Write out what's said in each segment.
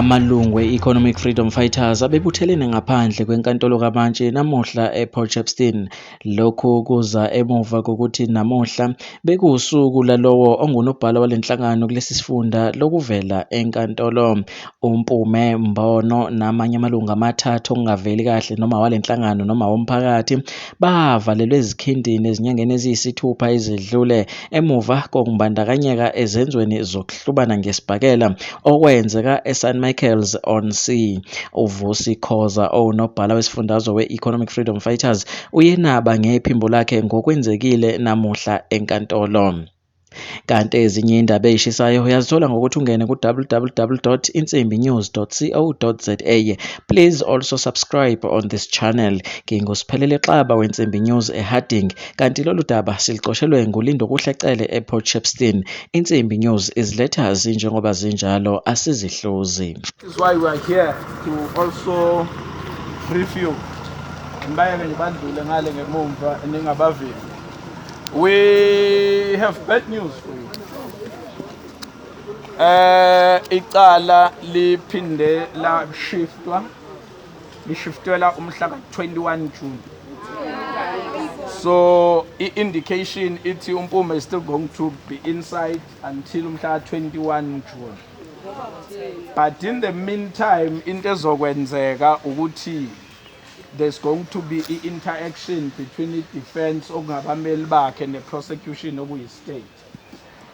Amalungu e-Economic Freedom Fighters abebuthelene ngaphandle kwenkantolo kaMantshi namuhla ePort Shepstone. Lokhu kuza emuva kokuthi namuhla bekuwusuku lalowo ongunobhala walenhlangano kulesi sifunda lokuvela enkantolo. uMpume Mbono namanye amalungu amathathu okungaveli kahle noma walenhlangano noma womphakathi bavalelwe ezikhindini ezinyangeni eziyisithupha ezidlule emuva kokubandakanyeka ezenzweni zokuhlubana ngesibhakela okwenzeka eSt Michael's on Sea. Uvusi Khoza onobhala wesifundazwe we-Economic Freedom Fighters uyenaba ngephimbo lakhe ngokwenzekile namuhla enkantolo. Kanti ezinye indaba ezishisayo uyazithola ngokuthi ungene ku-www.insimbinews.co.za. Please also subscribe on this channel. Ngingusiphelele Xaba weNsimbi News eHarding, kanti lolu daba siliqoshelwe nguLindo Kuhlecele ePort Shepstone. Insimbi News iziletha zinjengoba zinjalo, asizihluzi. This is why we are here, to also brief you. We have bad news for you. Icala liphinde la shiftwela umhla 21 June. So indication ithi uMpume is still going to be inside until umhla 21 June. But in the meantime, into ezokwenzeka ukuthi there's going to be interaction between the defense okungabameli bakhe and the prosecution okuyi-state.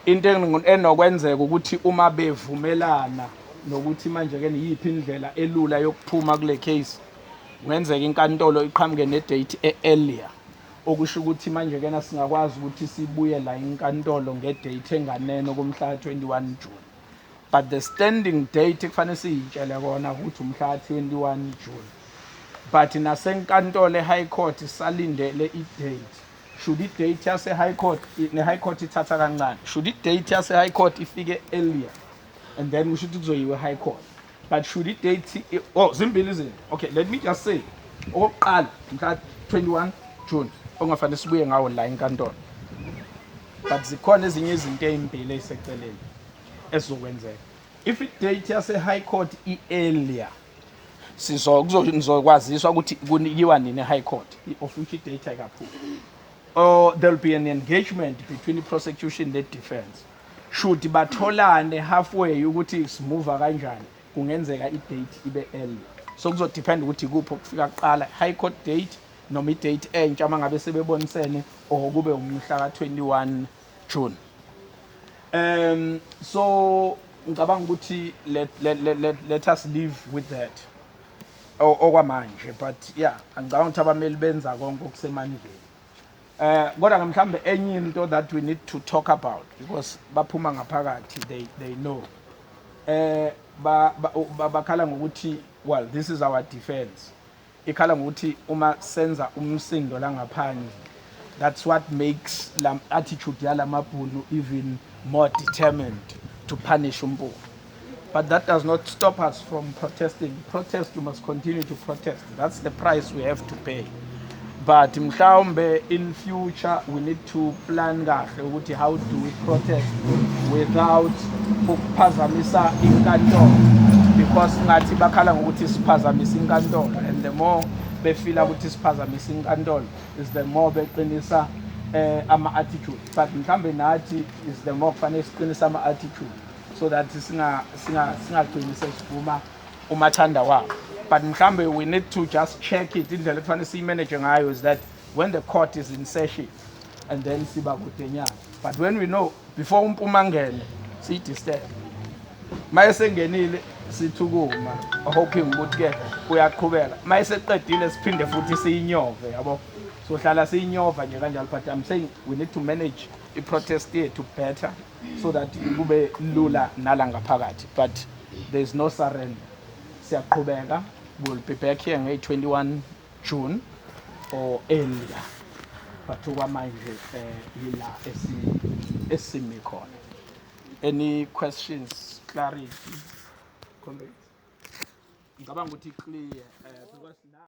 Into enokwenzeka ukuthi uma bevumelana nokuthi manje ke yiphi indlela elula yokuphuma kule case, kwenzeka inkantolo iqhamuke ne-date earlier, okusho ukuthi manje ke singakwazi ukuthi sibuye la inkantolo nge-date enganeno kumhla 21 June. But the standing date kufanele siyitshele kona ukuthi umhla 21 June. But nasenkantolo eHigh Court salindele i-date. Should i-date yase-High Court, ne-High Court ithatha kancane. Should i-date yase-High Court ifike earlier, and then we should kuzoyiwe High Court. But should i-date, zimbili izinto. Okay, let me just say, okokuqala mhla 21 June ongafanele sibuye ngawo la inkantolo. But zikhona ezinye izinto ezimbili eziseceleni ezizokwenzeka. If i-date yase-High Court i-earlier, sizokwaziswa ukuthi kunikiwa nini eHigh Court, i-official date ayikaphumi. Or there'll be an engagement between the prosecution and the defense. Should batholane halfway ukuthi simove kanjani, kungenzeka i-date ibe early. So kuzodepend ukuthi kuphi okufika kuqala, High Court date noma i-date entsha mangabe sebebonisene or kube umhla ka 21 June. So ngicabanga ukuthi let us live with that. Okwamanje, but yeah, angicabanga ukuthi abameli benza konke okusemandleni. Kodwa mhlambe enye into that we need to talk about, because baphuma ngaphakathi, they know. Bakhala ngokuthi, well, this is our defense. Ikhala ngokuthi uma senza umsindo la ngaphandle, that's what makes la attitude yalamabhunu even more determined to punish uMpume. But that does not stop us from protesting. Protest, we must continue to protest. That's the price we have to pay. But mhlawumbe in future we need to plan kahle ukuthi how do we protest without ukuphazamisa inkantolo, because ngathi bakhala ngokuthi siphazamisa inkantolo, and the more befila ukuthi siphazamisa inkantolo is the more beqinisa ama-attitude. But mhlawumbe nathi is the more kufanele siqinisa ama-attitude, so that singagcini sesivuma umathanda wabo. But mhlambe we need to just check it. Indlela ekufanele siyimanage ngayo is that when the court is in session, and then siba kudenyana. But when we know before uMpume angene siyidisturb, mayese ngenile sithukuma hoping ukuthi ke uyaqhubeka, mayese qedile siphinde futhi siyinyove, yabo. So hlala siyinyova nje kanjalo. But I'm saying we need to manage the protest here to better, so that kube lula nala ngaphakathi. But there is no surrender. Siyaqhubeka. We'll be back here on 21 June or earlier. But okwamanje yila esimi khona. Any questions, clarity, comments? Ngicabanga ukuthi clear because now